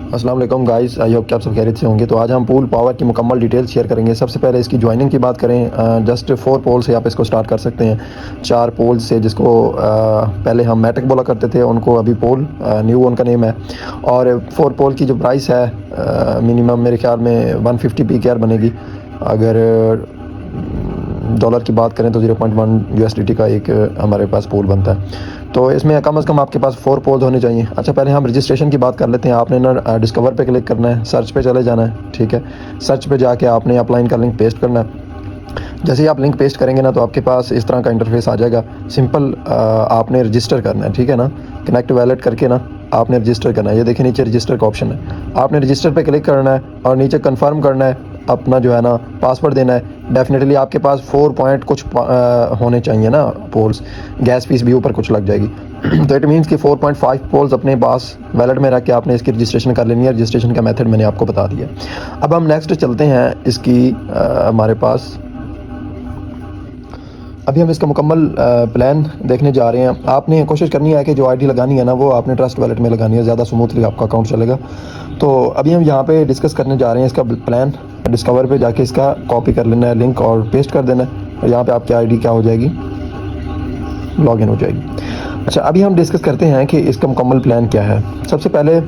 अस्सलाम वालेकुम guys, I hope कि आप सब खैरियत से होंगे। तो आज हम पूल पावर की मुकम्मल डिटेल शेयर करेंगे। सबसे पहले इसकी ज्वाइनिंग की बात करें, जस्ट 4 पोल से आप इसको स्टार्ट कर सकते हैं। 4 पोल से, जिसको पहले हम मैट्रिक बोला करते थे, उनको अभी पोल न्यू उनका नेम है। और 4 पोल की जो प्राइस है मिनिमम मेरे ख्याल में 150 PKR बनेगी। अगर डॉलर की बात करें तो 0.1 USDT का एक हमारे पास पोल बनता है। तो इसमें कम से कम आपके पास 4 पोल्स होने चाहिए। अच्छा, पहले हम रजिस्ट्रेशन की बात कर लेते हैं। आपने ना डिस्कवर पे क्लिक करना है, सर्च पे चले जाना है। ठीक है, सर्च पे जाके आपने अपलाइन का लिंक पेस्ट करना है। जैसे ही आप लिंक पेस्ट करेंगे ना, तो आपके पास इस तरह का इंटरफेस आ जाएगा। सिंपल आपने रजिस्टर करना है। ठीक है ना, कनेक्ट वैलेट करके ना आपने रजिस्टर करना है। ये देखिए नीचे रजिस्टर का ऑप्शन है, आपने रजिस्टर पे क्लिक करना है और नीचे कंफर्म करना है, अपना जो है ना पासवर्ड देना है। डेफिनेटली आपके पास 4 पॉइंट कुछ होने चाहिए ना पोल्स, गैस फीस भी ऊपर कुछ लग जाएगी। तो इट मीन्स कि 4.5 पोल्स अपने पास वैलेट में रख के आपने इसकी रजिस्ट्रेशन कर लेनी है। रजिस्ट्रेशन का मेथड मैंने आपको बता दिया। अब हम नेक्स्ट चलते हैं इसकी हमारे पास अभी हम इसका मुकम्मल प्लान देखने जा रहे हैं। आपने कोशिश करनी है कि जो आईडी लगानी है ना, वो आपने ट्रस्ट वैलेट में लगानी है, ज़्यादा स्मूथली आपका अकाउंट चलेगा। तो अभी हम यहाँ पे डिस्कस करने जा रहे हैं इसका प्लान। डिस्कवर पे जाके इसका कॉपी कर लेना है लिंक और पेस्ट कर देना है। और यहाँ पे आपकी आईडी क्या हो जाएगी, लॉगिन हो जाएगी। अच्छा, अभी हम डिस्कस करते हैं कि इसका मुकम्मल प्लान क्या है। सबसे पहले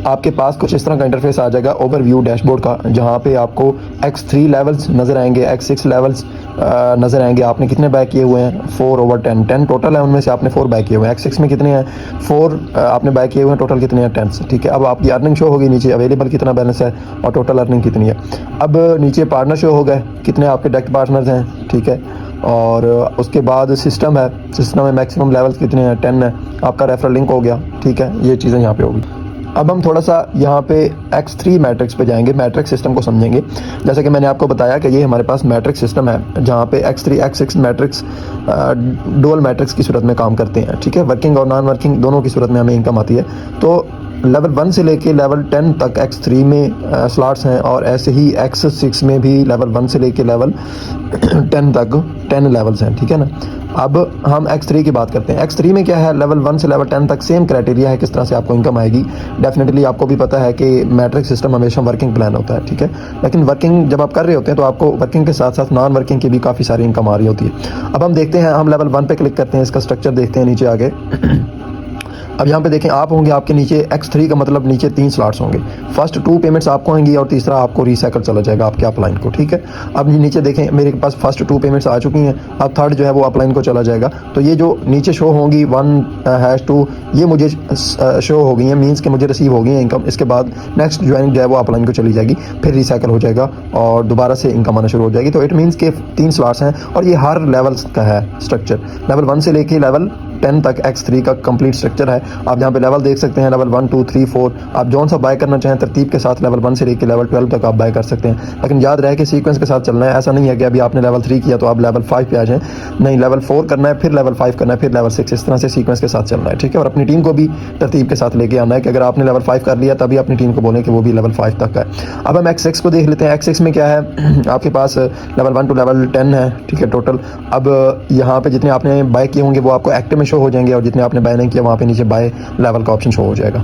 आपके पास कुछ इस तरह का इंटरफेस आ जाएगा ओवरव्यू डैशबोर्ड का, जहाँ पे आपको X3 लेवल्स नज़र आएंगे, X6 लेवल्स नज़र आएंगे। आपने कितने बाय किए हुए हैं, 4/10 टोटल है, उनमें से आपने 4 बाय किए हुए हैं। X6 में कितने हैं, 4 आपने बाय किए हुए हैं, टोटल कितने हैं, 10। ठीक है, अब आपकी अर्निंग शो होगी नीचे, अवेलेबल कितना बैलेंस है और टोटल अर्निंग कितनी है। अब नीचे पार्टनर शो हो गए, कितने आपके डायरेक्ट पार्टनर्स हैं। ठीक है, और उसके बाद सिस्टम है, सिस्टम में मैक्सिमम लेवल्स कितने हैं, 10 है। आपका रेफरल लिंक हो गया। ठीक है, ये चीज़ें यहाँ पे होगी। अब हम थोड़ा सा यहाँ पे X3 मैट्रिक्स पे जाएंगे, मैट्रिक्स सिस्टम को समझेंगे। जैसा कि मैंने आपको बताया कि ये हमारे पास मैट्रिक्स सिस्टम है, जहाँ पे X3 X6 matrix dual matrix की सूरत में काम करते हैं। ठीक है, वर्किंग और नॉन वर्किंग दोनों की सूरत में हमें इनकम आती है। तो लेवल 1 से लेके लेवल 10 तक X3 में स्लॉट्स हैं, और ऐसे ही X6 में भी लेवल 1 से लेके लेवल 10 तक 10 लेवल्स हैं। ठीक है ना, अब हम X3 की बात करते हैं। X3 में क्या है, लेवल 1 से लेवल 10 तक सेम क्राइटेरिया है किस तरह से आपको इनकम आएगी। डेफिनेटली आपको भी पता है कि मैट्रिक सिस्टम हमेशा वर्किंग प्लान होता है। ठीक है, लेकिन वर्किंग जब आप कर रहे होते हैं तो आपको वर्किंग के साथ साथ नॉन वर्किंग की भी काफ़ी सारी इनकम आ रही होती है। अब हम देखते हैं, हम लेवल 1 पे क्लिक करते हैं, इसका स्ट्रक्चर देखते हैं नीचे आगे। अब यहाँ पे देखें, आप होंगे, आपके नीचे X3 का मतलब नीचे 3 स्लॉट्स होंगे। फर्स्ट 2 पेमेंट्स आपको होंगी और तीसरा आपको रीसाइकल चला जाएगा आपके अपलाइन को। ठीक है, अब नीचे देखें, मेरे पास फर्स्ट 2 पेमेंट्स आ चुकी हैं, अब थर्ड जो है वो अपलाइन को चला जाएगा। तो ये जो नीचे शो होंगी 1/2 ये मुझे शो हो गई हैं, मीन्स कि मुझे रिसीव हो गई है इनकम। इसके बाद नेक्स्ट ज्वाइनिंग जो है वो अपलाइन को चली जाएगी, फिर रीसाइकल हो जाएगा और दोबारा से इनकम आना शुरू हो जाएगी। तो इट मीन्स के 3 स्लॉट्स हैं और ये हर लेवल का है स्ट्रक्चर। लेवल 1 से लेके लेवल 10 तक X3 का कंप्लीट स्ट्रक्चर है। आप यहाँ पे लेवल देख सकते हैं, लेवल 1 2 3 4। आप जौन सा बाय करना चाहें तरतीब के साथ लेवल 1 से लेकर लेवल 12 तक आप बाय कर सकते हैं। लेकिन याद रहे कि सीक्वेंस के साथ चलना है। ऐसा नहीं है कि अभी आपने लेवल 3 किया तो आप लेवल 5 पे आ जाएं। नहीं, लेवल 4 करना है, फिर लेवल 5 करना है, फिर लेवल 6, इस तरह से सीक्वेंस के साथ चलना है। ठीक है, और अपनी टीम को भी तरतीब के साथ लेके आना है कि अगर आपने लेवल 5 कर लिया तभी अपनी टीम को बोलें कि वो भी लेवल 5 तक है। अब हम X6 को देख लेते हैं। X6 में क्या है, आपके पास लेवल 1 टू लेवल 10 है। ठीक है, टोटल। अब यहाँ पे जितने आपने बाय किए होंगे वो आपको एक्टिव में शो हो जाएंगे, और जितने आपने बाय नहीं किया वहाँ पे नीचे बाय लेवल का ऑप्शन शो हो जाएगा।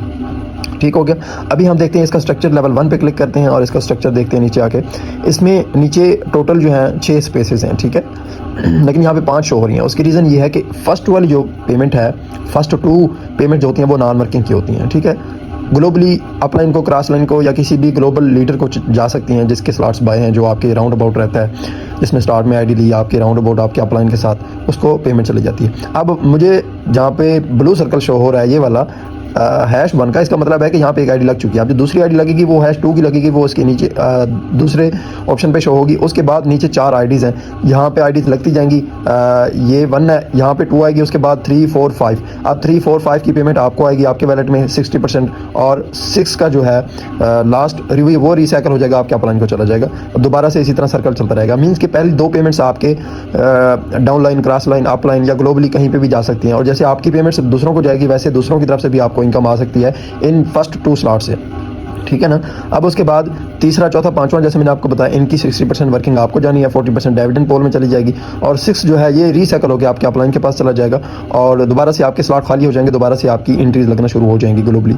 ठीक हो गया। अभी हम देखते हैं इसका स्ट्रक्चर। लेवल 1 पे क्लिक करते हैं और इसका स्ट्रक्चर देखते हैं नीचे आके। इसमें नीचे टोटल जो है 6 स्पेसेस हैं। ठीक है, लेकिन यहाँ पे 5 शो हो रही हैं। उसकी रीज़न ये है कि फर्स्ट वाली जो पेमेंट है, फर्स्ट 2 पेमेंट जो होती हैं वो नॉन वर्किंग की होती हैं। ठीक है, ग्लोबली अपलाइन को, क्रॉस लाइन को या किसी भी ग्लोबल लीडर को जा सकती हैं जिसके स्लॉट्स बाय हैं, जो आपके राउंड अबाउट रहता है, जिसने स्टार्ट में आईडी ली आपके राउंड अबाउट आपके अपलाइन के साथ, उसको पेमेंट चली जाती है। अब मुझे जहाँ पे ब्लू सर्कल शो हो रहा है ये वाला #1 का, इसका मतलब है कि यहाँ पे एक आईडी लग चुकी है। अब जो दूसरी आईडी लगेगी वो #2 की लगेगी, वो उसके नीचे दूसरे ऑप्शन पे शो होगी। उसके बाद नीचे 4 आईडीज़ हैं, यहाँ पे आईडीज़ लगती जाएंगी। ये 1 है, यहाँ पे 2 आएगी, उसके बाद 3 4 5। अब 3 4 5 की पेमेंट आपको आएगी आपके वैलेट में 60%, और 6 का जो है लास्ट रिव्यू वो रीसाइकल हो जाएगा, आपके अपलाइन को चला जाएगा। दोबारा से इसी तरह सर्कल चलता रहेगा। मीन्स कि पहली 2 पेमेंट्स आपके down line, cross line, up line या ग्लोबली कहीं पे भी जा सकती हैं, और जैसे आपकी पेमेंट्स दूसरों को जाएगी वैसे दूसरों की तरफ से भी आपको इनकम आ सकती है इन फर्स्ट 2 स्लॉट से। ठीक है ना, अब उसके बाद तीसरा, चौथा, पाँचवां जैसे मैंने आपको बताया, इनकी 60% वर्किंग आपको जानी है, 40% डिविडेंड पोल में चली जाएगी, और 6 जो है ये रीसाइकल होकर आपके अपलाइन के पास चला जाएगा और दोबारा से आपके स्लॉट खाली हो जाएंगे, दोबारा से आपकी एंट्रीज लगना शुरू हो जाएंगी ग्लोबली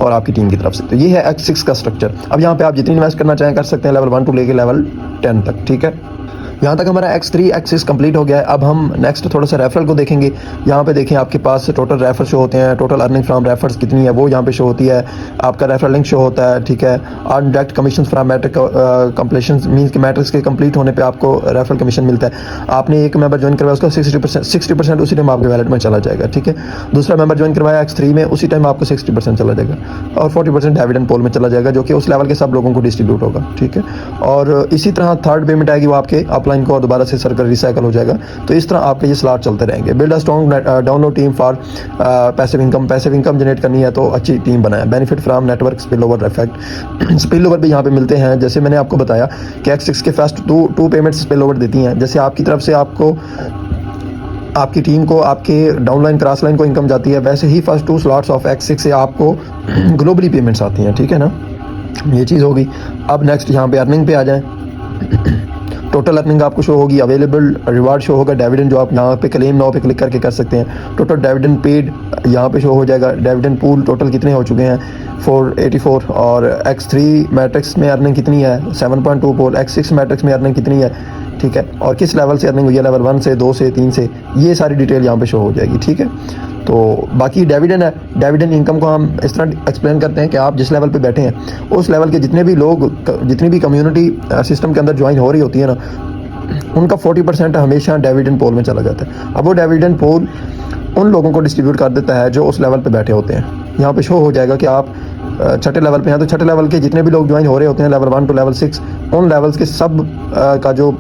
और आपकी टीम की तरफ से। तो ये है X6 का स्ट्रक्चर। अब यहाँ पे आप जितनी इन्वेस्ट करना चाहें कर सकते हैं, लेवल 1 टू लेके लेवल 10 तक, ठीक है। यहाँ तक हमारा X3 X6 कंप्लीट हो गया है। अब हम नेक्स्ट थोड़ा सा रेफरल को देखेंगे। यहाँ पे देखें आपके पास टोटल रेफर शो होते हैं, टोटल अर्निंग फ्रॉम रेफर्स कितनी है वो यहाँ पे शो होती है, आपका रेफरल लिंक शो होता है, ठीक है। Earn direct commission from matric completion means कि मैट्रिक्स के कंप्लीट होने पे आपको रेफरल कमीशन मिलता है। आपने एक मेंबर ज्वाइन करवाया, उसका 60% उसी टाइम आपके वैलेट में चला जाएगा, ठीक है। दूसरा मेंबर ज्वाइन करवाया X3 में, उसी टाइम आपको 60% चला जाएगा और 40% डिविडेंड पोल में चला जाएगा, जो कि उस लेवल के सब लोगों को डिस्ट्रीब्यूट होगा, ठीक है। और इसी तरह थर्ड पेमेंट आएगी वो आपके अपलाइन को और दोबारा से सर्कल रिसाइकल हो जाएगा। तो इस तरह आपके ये स्लॉट चलते रहेंगे। Build a strong download team for passive income generate करनी है तो अच्छी टीम बनाए। Benefit from network spill over effect, spill over भी यहाँ पे मिलते हैं। जैसे मैंने आपको बताया कि X6 के first two payments spill over देती हैं। जैसे आपकी तरफ से आपको आपकी टीम को आपके डाउनलाइन क्रॉस लाइन को इनकम जाती है, वैसे ही फर्स्ट 2 स्लॉट्स ऑफ X6 से आपको ग्लोबली पेमेंट्स आती हैं, ठीक है ना। ये चीज़ होगी। अब नेक्स्ट यहाँ पे अर्निंग पे आ जाएं। टोटल अर्निंग आपको शो होगी, अवेलेबल रिवार्ड शो होगा, डिविडेंड जो आप यहाँ पे क्लेम नाउ पे क्लिक करके कर सकते हैं। टोटल डिविडेंड पेड यहाँ पे शो हो जाएगा। डिविडेंड पूल टोटल कितने हो चुके हैं 484, और X3 मैट्रिक्स में अर्निंग कितनी है 7.2 पोल, X6 मैट्रिक्स में अर्निंग कितनी है, ठीक है, और किस लेवल से अर्निंग हुई है, लेवल 1 से, 2 से, 3 से, ये सारी डिटेल यहाँ पे शो हो जाएगी, ठीक है। तो बाकी डिविडेंड है, डिविडेंड इनकम को हम इस तरह एक्सप्लेन करते हैं कि आप जिस लेवल पे बैठे हैं उस लेवल के जितने भी लोग, जितनी भी कम्युनिटी सिस्टम के अंदर ज्वाइन हो रही होती है ना, उनका 40% हमेशा डिविडेंड पोल में चला जाता है। अब वो डिविडेंड पोल उन लोगों को डिस्ट्रीब्यूट कर देता है जो उस लेवल पे बैठे होते हैं। यहाँ पे शो हो जाएगा कि आप छठे लेवल पे हैं, तो छठे लेवल के जितने भी लोग ज्वाइन हो रहे होते हैं, लेवल 1 टू लेवल 6, उन लेवल्स के सब का जो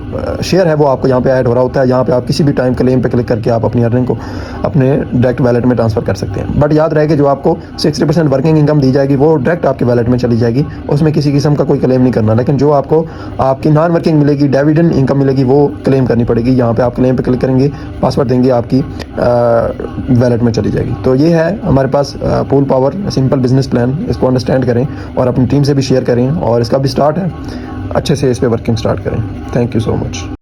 शेयर है वो आपको यहाँ पे ऐड हो रहा होता है। यहाँ पे आप किसी भी टाइम क्लेम पे क्लिक करके आप अपनी अर्निंग को अपने डायरेक्ट वैलेट में ट्रांसफर कर सकते हैं। बट याद रहे कि जो आपको 60% वर्किंग इनकम दी जाएगी वो डायरेक्ट आपके वैलेट में चली जाएगी, उसमें किसी किस्म का कोई क्लेम नहीं करना। लेकिन जो आपको आपकी नॉन वर्किंग मिलेगी, डिविडेंड इनकम मिलेगी, वो क्लेम करनी पड़ेगी। यहाँ पर आप क्लेम पर क्लिक करेंगे, पासवर्ड देंगे, आपकी वैलेट में चली जाएगी। तो ये है हमारे पास pool power simple business plan. इसको अंडरस्टैंड करें और अपनी टीम से भी शेयर करें, और इसका भी स्टार्ट है, अच्छे से इस पे वर्किंग स्टार्ट करें। Thank you so much.